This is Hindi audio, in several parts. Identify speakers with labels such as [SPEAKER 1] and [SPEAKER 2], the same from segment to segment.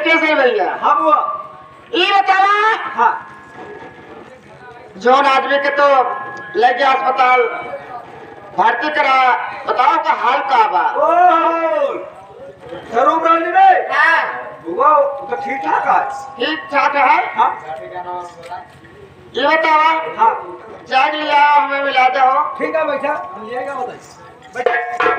[SPEAKER 1] कैसे भैया?
[SPEAKER 2] हाँ बुआ।
[SPEAKER 1] ये बतावा
[SPEAKER 2] हाँ
[SPEAKER 1] जौन आदमी के तो लेके अस्पताल भर्ती करा, बताओ का हाल का बा?
[SPEAKER 2] स्वरूप रानी रे।
[SPEAKER 1] हाँ
[SPEAKER 2] बुआ तो ठीक ठाक है।
[SPEAKER 1] ठीक ठाक है।
[SPEAKER 2] हाँ
[SPEAKER 1] ये बतावा
[SPEAKER 2] हाँ
[SPEAKER 1] चाय लिया हमें मिला दो।
[SPEAKER 2] ठीक है बैठा, हम ले आएगा बताइए।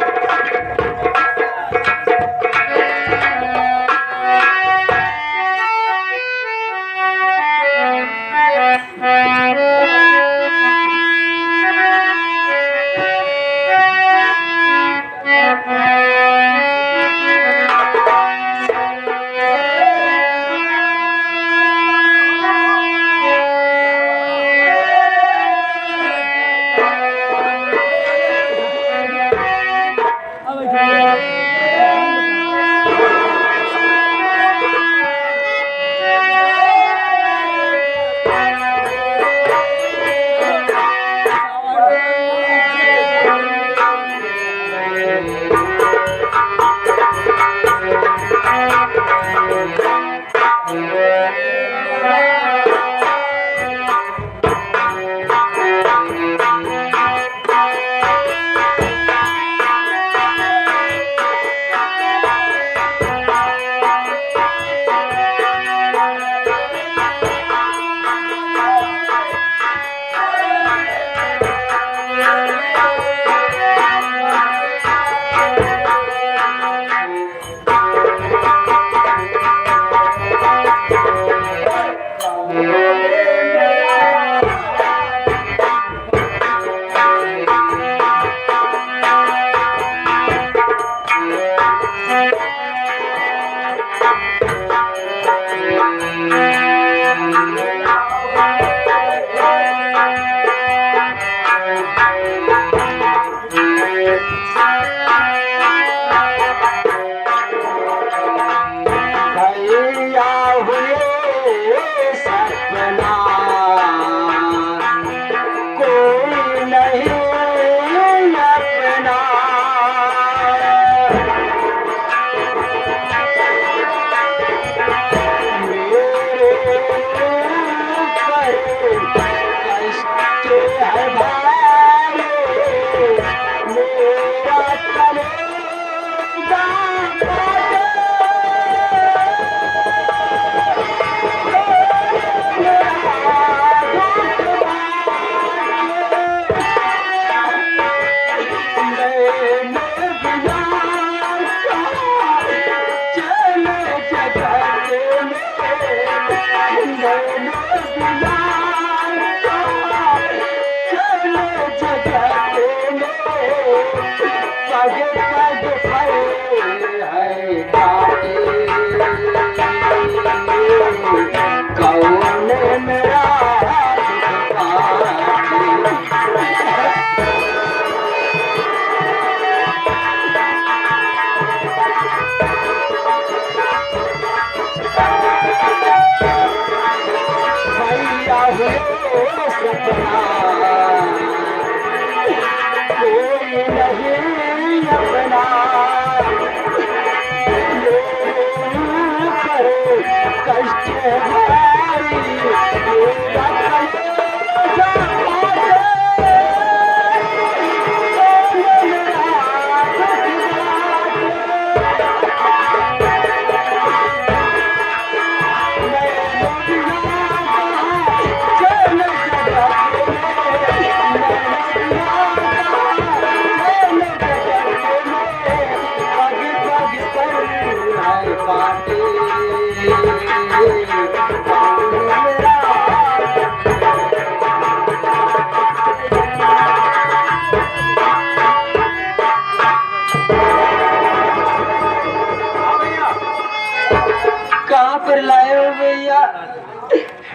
[SPEAKER 3] कहाँ पर लाए हो भैया?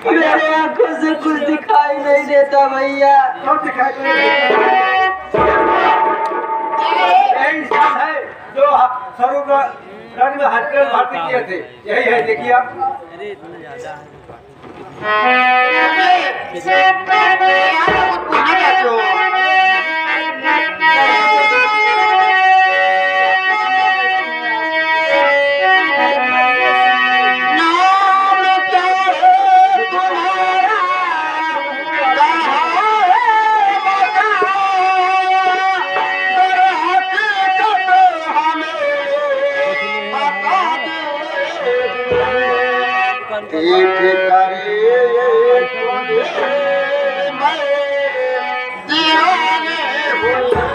[SPEAKER 3] मेरे आंखों से कुछ दिखाई नहीं देता भैया।
[SPEAKER 2] सब दिखाई दे रहा है जो स्वरूप रानी में हॉस्पिटल भर्ती किए थे, यही है, देखिए आप।
[SPEAKER 3] अरे इतना ज्यादा
[SPEAKER 1] देख करे मैं दीवाने हूँ।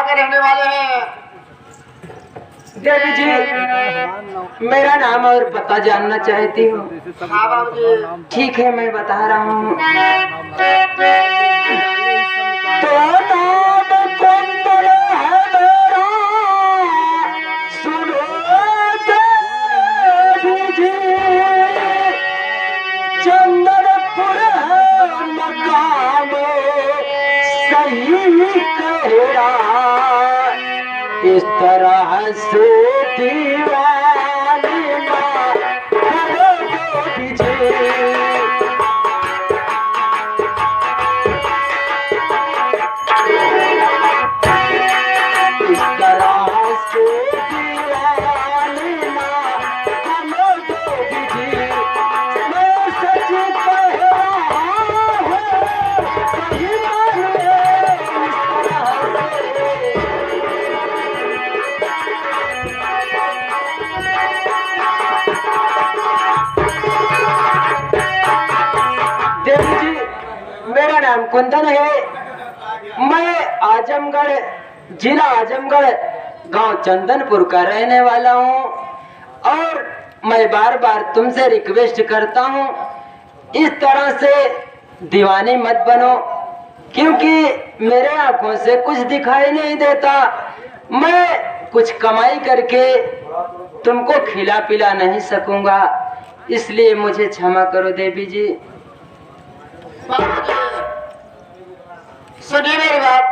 [SPEAKER 1] रहने वाले हैं?
[SPEAKER 3] देवी जी, मेरा नाम और पता जानना चाहती हूँ।
[SPEAKER 1] हाँ बाबू जी।
[SPEAKER 3] ठीक है, मैं बता रहा हूँ। तो नाम कुंदन है मेरा, सुनो देवी जी, चंदनपुर है मकाम, सही कह रहा। इस तरह से दीवानी माँ करोगे जी। इस तरह से दीवानी माँ करोगे जी। मैं सच कह रहा हूँ, सही माने इस तरह से। देवी जी, मेरा नाम कुंदन है। मैं आजमगढ़, जिला आजमगढ़, गांव चंदनपुर का रहने वाला हूँ। और मैं बार बार तुमसे रिक्वेस्ट करता हूँ, इस तरह से दीवानी मत बनो, क्योंकि मेरे आंखों से कुछ दिखाई नहीं देता। मैं कुछ कमाई करके तुमको खिला पिला नहीं सकूंगा, इसलिए मुझे क्षमा करो देवी जी।
[SPEAKER 1] सुनिए मेरी बात।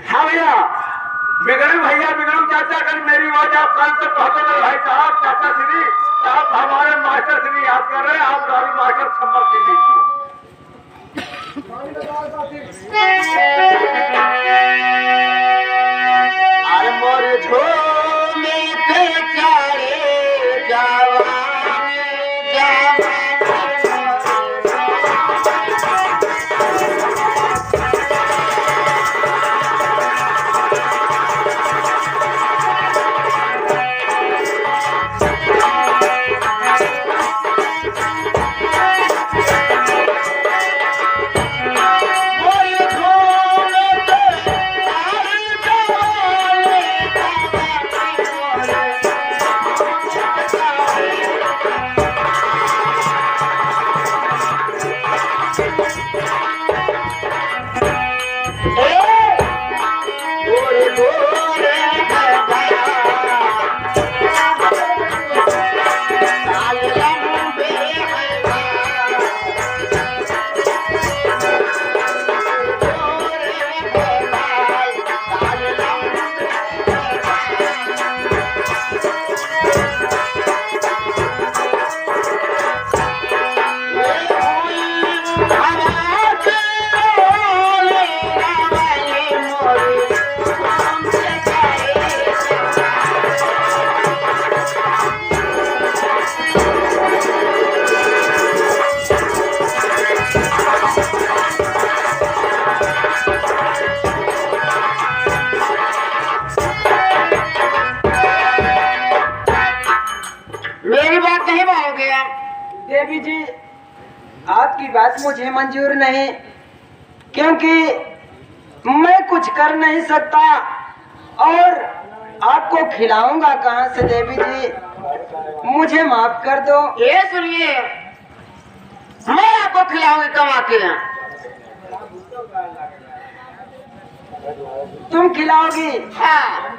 [SPEAKER 2] हाँ भैया, बिगड़ू भैया, बिगड़ू चाचा, कल मेरी आवाज आप कान तक पहुंचे नहीं भाई साहब। चाचा श्री, आप हमारे मास्टर श्री याद कर रहे हैं, आप गाड़ी मास्टर संपर्क कर लीजिए।
[SPEAKER 1] अरे मोर झोले के चारे जवान जवान।
[SPEAKER 3] देवी जी, आपकी बात मुझे मंजूर नहीं, क्योंकि मैं कुछ कर नहीं सकता और आपको खिलाऊंगा कहाँ से देवी जी, मुझे माफ कर दो।
[SPEAKER 1] ये सुनिए, मैं आपको खिलाऊंगी कमा के।
[SPEAKER 3] तुम खिलाओगी?
[SPEAKER 1] हाँ।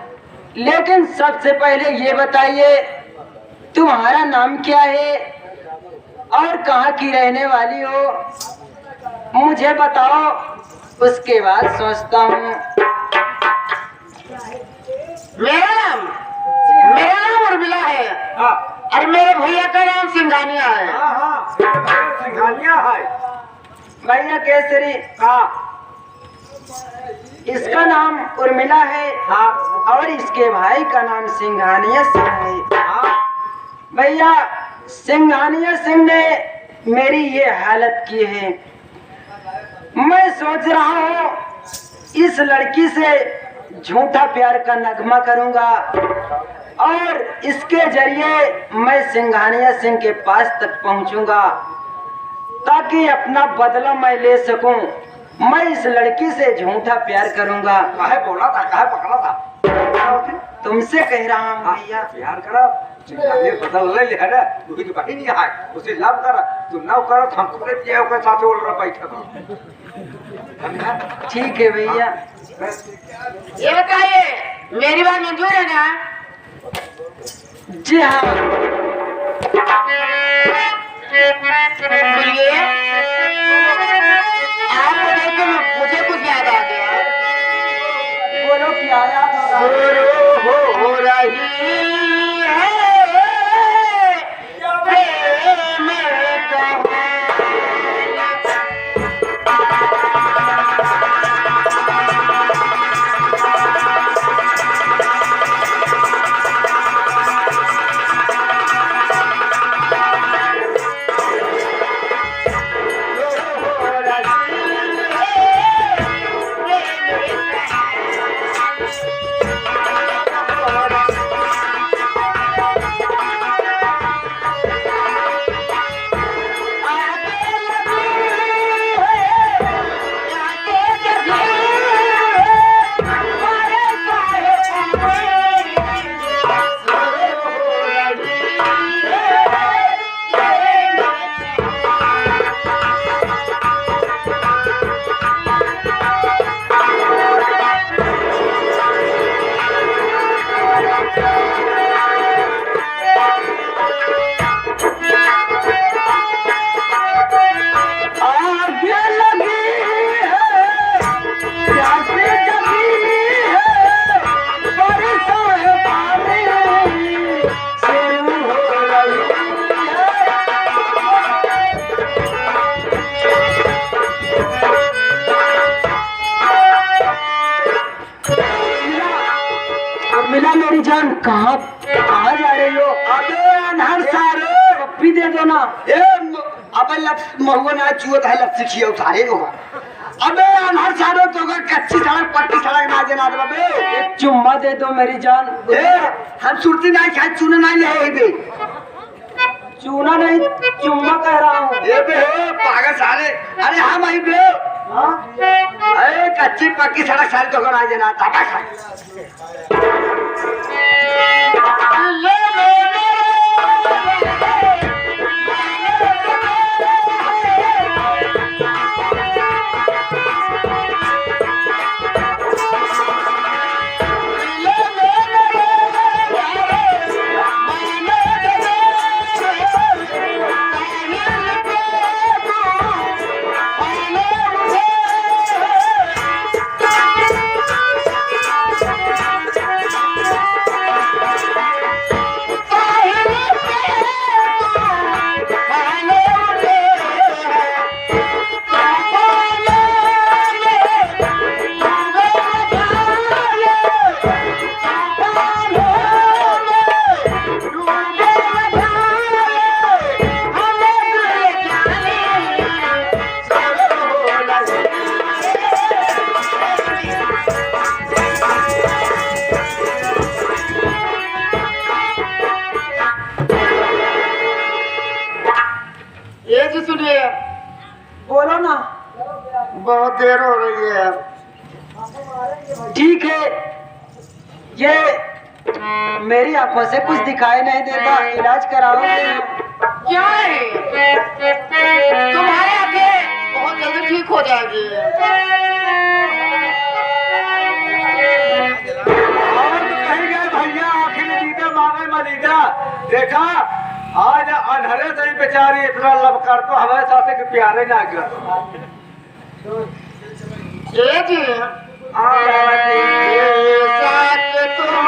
[SPEAKER 3] लेकिन सबसे पहले ये बताइए, तुम्हारा नाम क्या है और कहाँ की रहने वाली हो, मुझे बताओ, उसके बाद सोचता हूँ।
[SPEAKER 1] मेरा नाम उर्मिला है।
[SPEAKER 2] हाँ
[SPEAKER 1] और मेरे भैया का नाम सिंघानिया है।
[SPEAKER 2] हाँ हाँ सिंघानिया है।
[SPEAKER 3] भैया केसरी,
[SPEAKER 2] हाँ
[SPEAKER 3] इसका नाम उर्मिला है
[SPEAKER 2] हाँ
[SPEAKER 3] और इसके भाई का नाम सिंघानिया सिंह है।
[SPEAKER 2] हाँ
[SPEAKER 3] भैया सिंघानिया सिंह ने मेरी ये हालत की है। मैं सोच रहा हूँ इस लड़की से झूठा प्यार का नगमा करूंगा और इसके जरिए मैं सिंघानिया सिंह के पास तक पहुंचूंगा ताकि अपना बदला मैं ले सकूं। मैं इस लड़की से झूठा प्यार करूंगा।
[SPEAKER 2] काहे बोला था, काहे पकड़ा था?
[SPEAKER 3] तुमसे कह रहा हूँ भैया।
[SPEAKER 2] प्यार करा सिंघानिया बदल ले है ना, तू ही तो बाकी नहीं है उसे लव करा, तू नव करा तो हमको ले दिया के साथ बोल रहा बैठा था।
[SPEAKER 3] ठीक है भैया।
[SPEAKER 1] ये बताइए मेरी बात मंजूर है ना?
[SPEAKER 3] जी हाँ।
[SPEAKER 1] बोलिए। आपको देख के मुझे कुछ याद आ गया।
[SPEAKER 3] बोलो क्या याद हो रहा है?
[SPEAKER 1] शुरू हो रही है प्रेम कहानी।
[SPEAKER 3] मिला मेरी जान, कहाँ कहाँ जा रही हो?
[SPEAKER 2] अबे अनहर सारे
[SPEAKER 3] पप्पी दे दो ना।
[SPEAKER 2] अबे महुआ ना चुअत है लपसी खियो सारे हो। अबे अनहर सारे तो का कच्ची सड़क पट्टी सड़क ना जना दे बे।
[SPEAKER 3] एक चुम्मा दे दो मेरी जान।
[SPEAKER 2] हम सुरती नहीं खाए चूना नहीं ले बे।
[SPEAKER 3] चूना नहीं चुम्मा कह रहा हूँ।
[SPEAKER 2] ए बे पागल साले, अरे हम आई बे।
[SPEAKER 3] हाँ?
[SPEAKER 2] अरे कच्ची पक्की सड़क सारे तो का ना जना ताबा खा।
[SPEAKER 3] बोलो ना।
[SPEAKER 1] बहुत देर हो रही है।
[SPEAKER 3] ठीक है, ये मेरी आंखों से कुछ दिखाई नहीं देता, इलाज कराओगे?
[SPEAKER 1] क्या है? तुम्हारे आंखें बहुत जल्दी ठीक हो जाएगी।
[SPEAKER 2] और कहीं गए भैया आखिर दीदा मांगे मलीदा। देखा आज अनहरे से ही बेचारी इतना लब कर तो हमारे साथ के प्यारे ना कर।
[SPEAKER 1] जी साथ तुम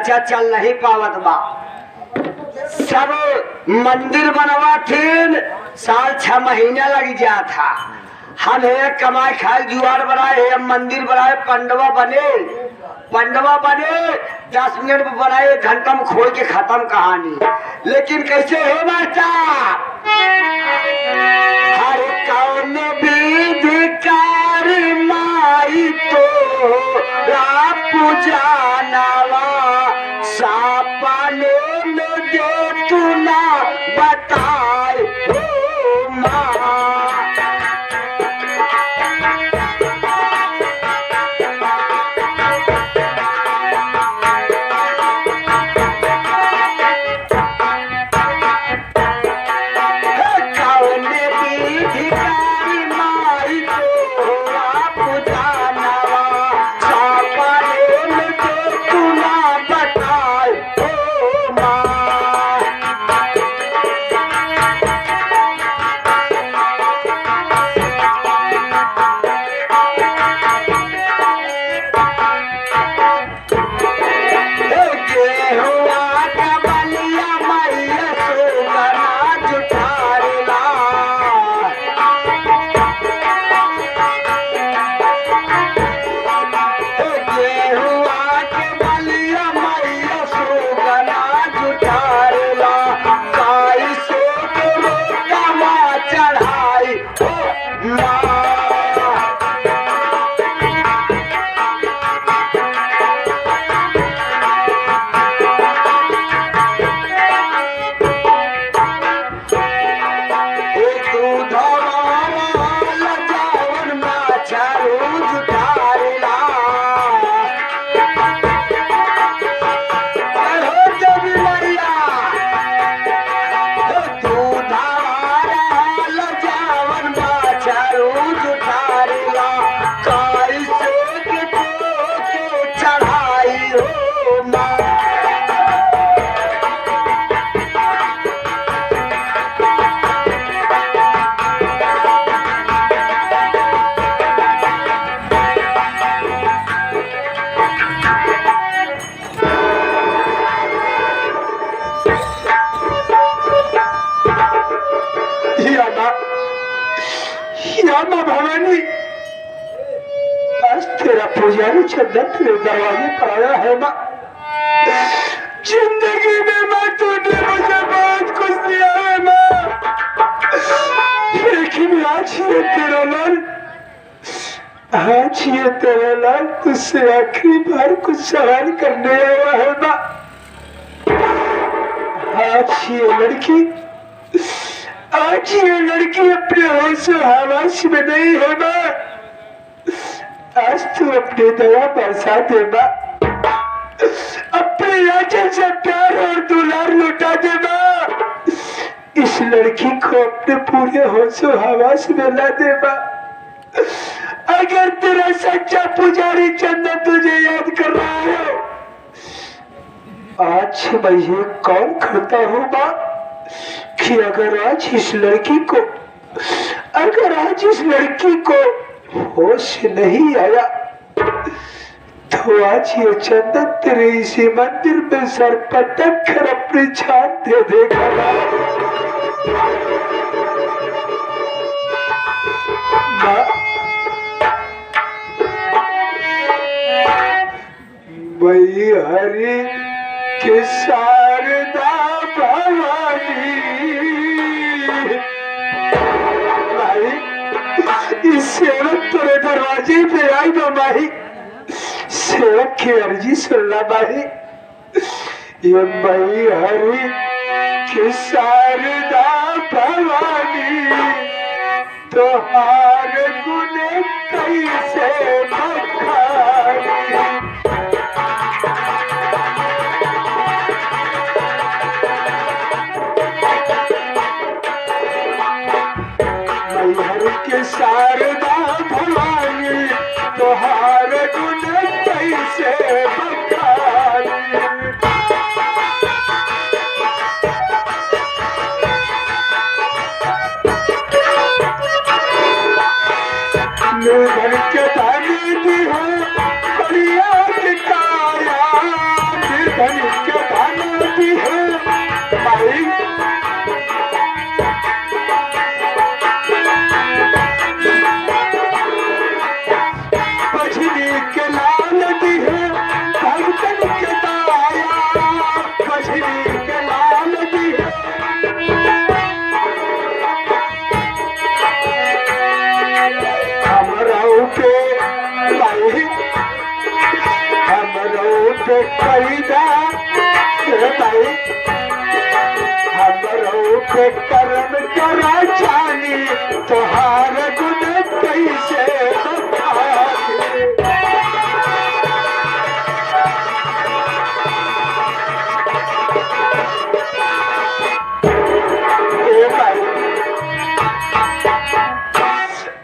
[SPEAKER 3] खर्चा चल नहीं पावत बा। सब मंदिर बनवा थीन, साल 6 महीना लग जा था। हम एक कमाई खाए जुआर बनाए, हम मंदिर बनाए, पंडवा बने 10 मिनट में बनाए, 1 घंटा में खोल के खत्म कहानी। लेकिन कैसे है मास्टर, हर कौन विधि कारी माई तो पूजानावा सापने में दे तू ना बताए हो माँ। भवानी, आज तेरा पुजारी चंदन तेरे दरवाजे पर आया है माँ। जिंदगी में माँ तूने मुझे बहुत कुछ दिया है माँ, लेकिन आज ये तेरा लाल तुझसे आखिरी बार कुछ सवाल करने आया है माँ। आज ये लड़की अपने होश हवास में नहीं है माँ। आज तू अपनी दया बरसा दे माँ, अपने आंचल से प्यार और दुलार लुटा दे माँ। इस लड़की को अपने पूरे होश हवास में ला दे माँ। अगर तेरा सच्चा पुजारी चंदन तुझे याद कर रहा है, आज मैं ये कौन करता हूँ माँ कि अगर आज इस लड़की को होश नहीं आया तो आज ये चंदन तेरे इसी मंदिर में सर पटक कर अपनी जान दे देगा। वही हरि के शारदा भवानी, इस सेवक तेरे दरवाजे पे आई तो माही, सेवक की अर्जी सुनना माही। ये मई हरि की शारदा भवानी तो हार गुण कैसे बखानी। शारदा भवानी तोहार गुण कैसे बखानी। निर्धन के धानी दी हो बढ़िया काया, निर्धन
[SPEAKER 2] पे खरीदा भाई हमरो पे कर्म करा जानी तोहार गुण कैसे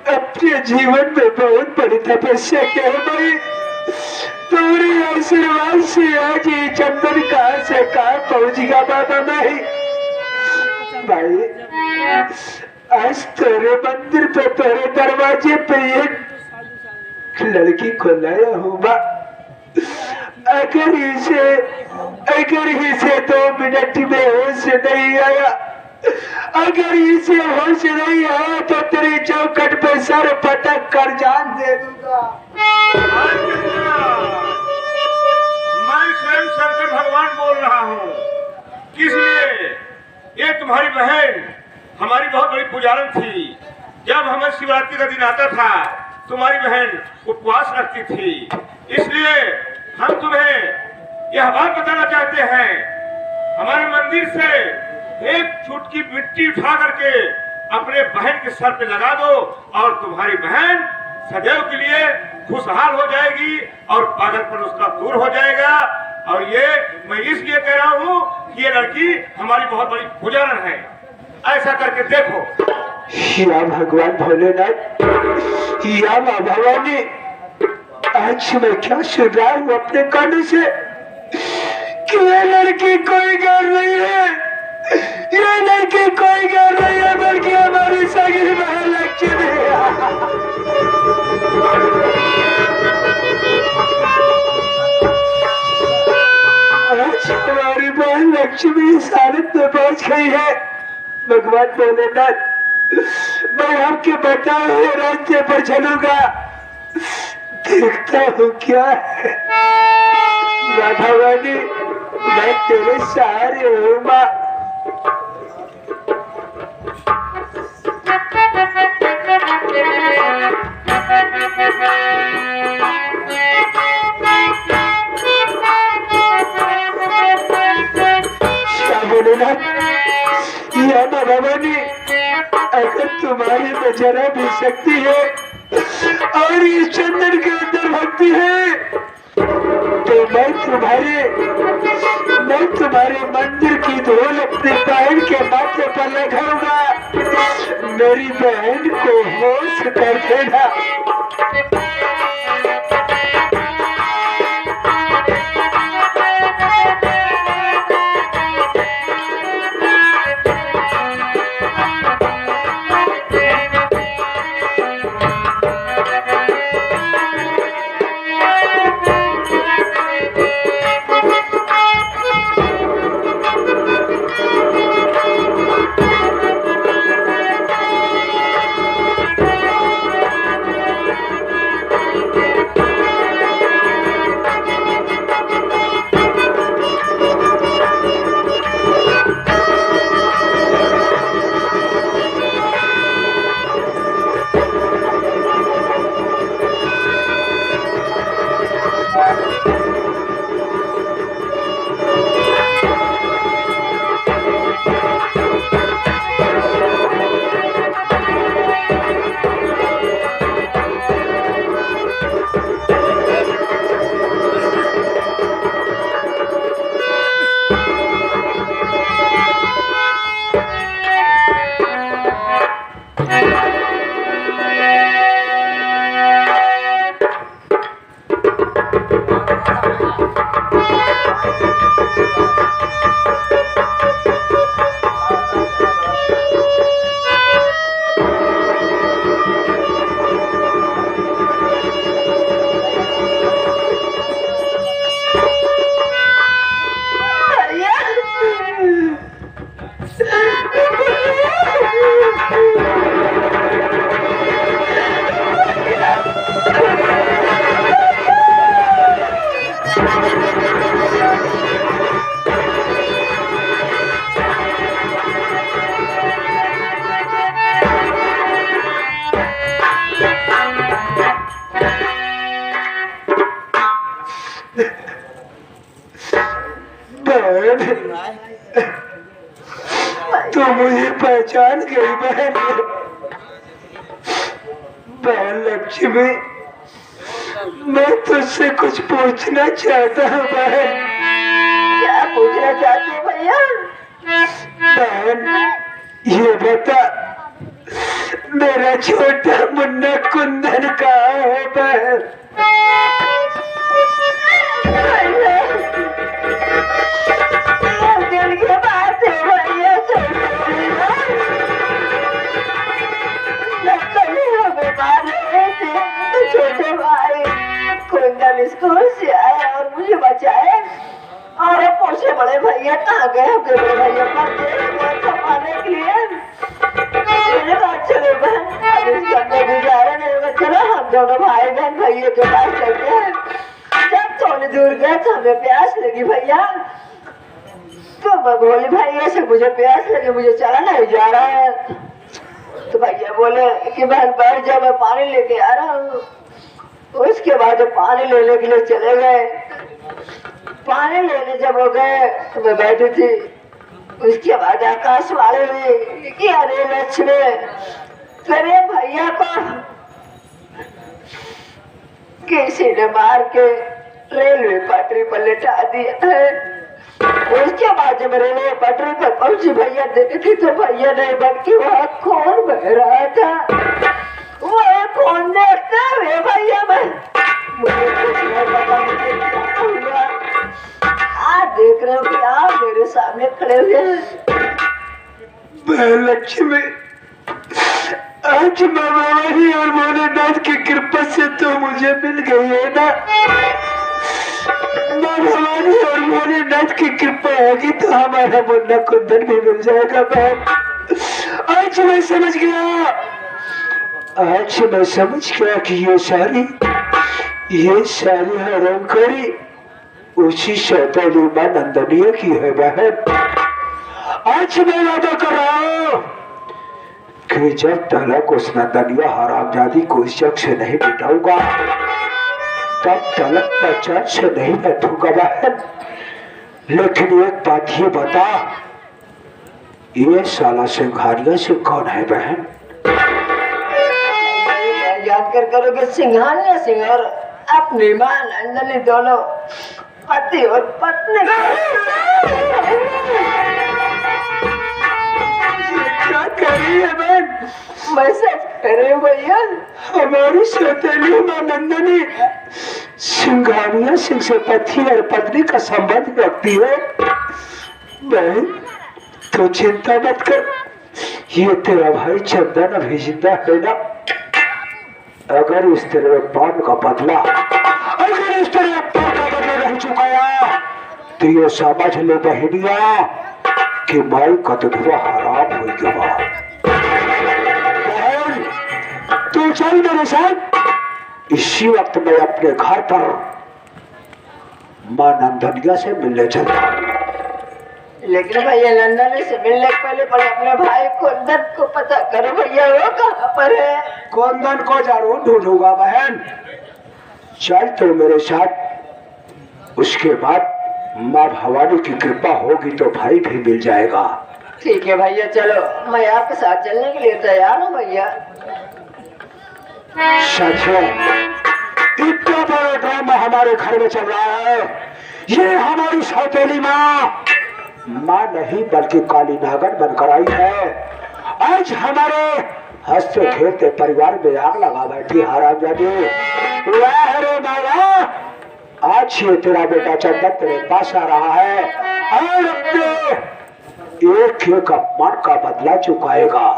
[SPEAKER 2] अपने जीवन में बहुत बड़ी तपस्या की है भाई। तुम्हारे आशीर्वाद से आज ये चंदन कहाँ से कहाँ पहुंचेगा बाबा भाई। भाई आज तेरे मंदिर पे तेरे दरवाजे पे एक लड़की को लाया हूँ बा। अगर इसे 2 मिनट में होश नहीं आया, अगर इसे होश नहीं आया तो तेरी चौखट पे सर पटक कर जान दे दूंगा।
[SPEAKER 4] मैं स्वयं शंकर भगवान बोल रहा हूँ। किस लिए? ये तुम्हारी बहन हमारी बहुत बड़ी पुजारन थी। जब हमें शिवरात्रि का दिन आता था तुम्हारी बहन उपवास रखती थी। इसलिए हम तुम्हें यह बात बताना चाहते हैं, हमारे मंदिर से एक चुटकी मिट्टी उठा करके अपने बहन के सर पे लगा दो और तुम्हारी बहन सदैव के लिए खुशहाल हो जाएगी और पागलपन उसका दूर हो जाएगा। और ये मैं इसलिए कह रहा हूँ कि ये लड़की हमारी बहुत बड़ी पुजारन है। ऐसा करके देखो।
[SPEAKER 2] या भगवान भोलेनाथ, या माँ भवानी, आज मैं क्या सुन रहा हूँ अपने कानों से कि ये लड़की कोई कर रही है, ये लड़की कोई कर रही है बल्कि हमारी सगी बहन लक्ष्मी है। आज हमारी बहन लक्ष्मी इस हालत में पहुंच गई है। भगवान भोलेनाथ, मैं आपके बताए हुए रास्ते पर चलूंगा, देखता हूँ क्या है। भगवानी, मैं तेरे सहारे हूँ माँ। या माँ भवानी, अगर तुम्हारे में जरा भी शक्ति है और इस चंदन के अंदर भक्ति है तो मैं तुम्हारे मंदिर की धूल अपनी बहन के माथे पर लगाऊंगा। मेरी बहन को होश कर देना। जान गई बहन। बहन लक्ष्मी, मैं तुझसे कुछ पूछना चाहता हूँ बहन।
[SPEAKER 3] क्या पूछना चाहते हो भैया?
[SPEAKER 2] बहन ये बता, मेरा छोटा मुन्ना कुंदन कहाँ है बहन?
[SPEAKER 3] दिल की बात है भैया, छोटे भाई कुंदन स्कूल से आया और मुझे बचाए, और पूछे बड़े भैया कहाँ गए? आपके बड़े भैया पर छपाने के लिए चलो बहन, अब इस कमरे गुजारा नहीं होगा, चलो हम दोनों भाई बहन भैया के पास चलते हैं। जब थोड़ी दूर गए तो हमें प्यास लगी भैया, तो मैं बोले भैया से मुझे प्यास लगी, मुझे चला नहीं जा रहा है। तो भैया बोले कि बहन बैठ जाओ, मैं पानी लेके आ रहा हूँ। उसके बाद पानी लेने के लिए चले गए। पानी लेने जब हो गए तो मैं बैठी थी। उसके बाद आकाशवाणी हुई कि अरे लक्ष्मी, तेरे भैया को किसी ने मार के रेलवे पटरी पर लिटा दिया है। उसके बाद जब रेलवे पटरी पर पहुंची, भैया देखी तो भैया नहीं बल्कि वह खून बह रहा था। वह खून देखता है भैया, मैं मुझे कुछ नहीं पता मुझे क्या हुआ। आज देख रहे हो कि आप मेरे सामने खड़े हुए हैं।
[SPEAKER 2] लक्ष्मी, आज मामावारी और भोलेनाथ की कृपा से तो मुझे मिल गई है ना। मामावारी और भोलेनाथ की कृपा होगी तो हमारा मुन्ना कुंदन भी मिल जाएगा बहन। आज मैं समझ गया, आज मैं समझ गया कि ये सारी हराम करी उसी सौतेली मां नंदनीय की है बहन। आज मैं वादा कर रहा हूं कि जब तलक उस नंदनीय हरामजादी को इस जग से नहीं मिटाऊंगा, तब तलक मैं चैन से नहीं बैठूंगा बहन। लेकिन एक बात ये बता, ये साला सिंघानिया से कौन है बहन?
[SPEAKER 3] याद कर करोगे, सिंघानिया सिंह और अपनी मां नंदनी दोनों पति और पत्नी।
[SPEAKER 2] क्या कह रही है बहन?
[SPEAKER 3] मैं सच कह रही हूँ भैया।
[SPEAKER 2] हमारी सौतेली मां नंदनी सिंघानिया सिंह से पति और पत्नी का संबंध रखती है बहन। तो चिंता मत कर, ये तेरा भाई चंदन अभी जिंदा है ना। अगर इस तेरे पान का बदला रह चुका है तो ये समझ ले बहनिया कि माई का तो धुआ हराम हो गया। तू चल मेरे साथ, इसी वक्त मैं अपने घर पर मां नंदनिया से मिलने चलता हूँ।
[SPEAKER 3] लेकिन भैया नंदनी से मिलने के पहले अपने भाई कुंदन को पता करो भैया, वो कहाँ पर है?
[SPEAKER 2] कुंदन को जरूर ढूंढूंगा बहन, चल तो मेरे साथ। उसके बाद माँ भवानी की कृपा होगी तो भाई भी मिल जाएगा।
[SPEAKER 3] ठीक है भैया, चलो मैं आपके साथ चलने के लिए तैयार हूँ भैया।
[SPEAKER 2] सच है, इतना बड़ा ड्रामा हमारे घर में चल रहा है। ये हमारी सौतेली माँ नहीं बल्कि काली नागन बनकर आई है। आज हमारे हंसते खेलते परिवार में आग लगा बैठी हरामजादी। वाह रे बाबा, आज ये तेरा बेटा चंदन तेरे पास आ रहा है और अपने एक अपमान का बदला चुकाएगा।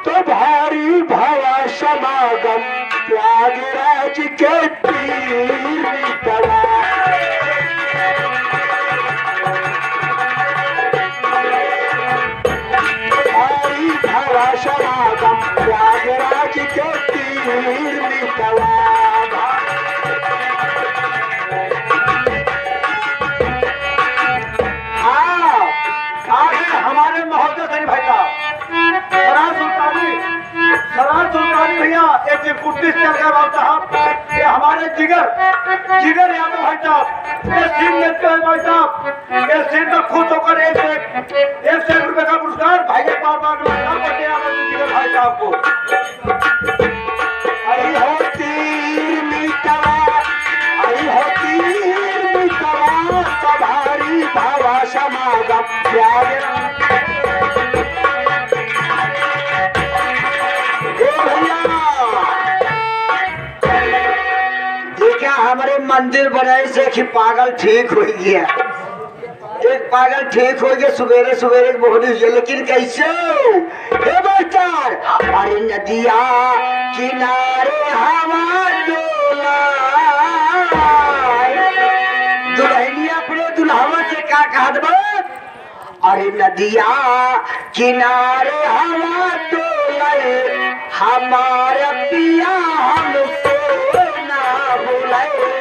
[SPEAKER 2] तो भारी भावा समागम त्यागराज के तीर तला। भारी भावा समागम त्यागराज के तीर तला। हमारे महोदय सनी भाई का सराज सुल्तानी भैया एक चिरकुटी चल गया साहब। ये हमारे जिगर यादव भाई साहब ये सीन लेते हैं भाई साहब, ये सीन का खुश होकर एक रुपए का पुरस्कार भाई के पास भाई साहब को। आई होती मितवा, आई होती मितवा, सभारी भावा समागम देखा हमारे मंदिर बनाए से कि पागल ठीक हो गया, एक पागल ठीक हो गया सुबेरे सुबेरे बोली हुई, लेकिन कैसे हे मास्टर? अरे नदिया किनारे हवा दुल्हनी अपने दुल्हवा से का कहत बा? अरे नदिया किनारे हवा डोले, हमारा पिया हमसे ना बुलाए।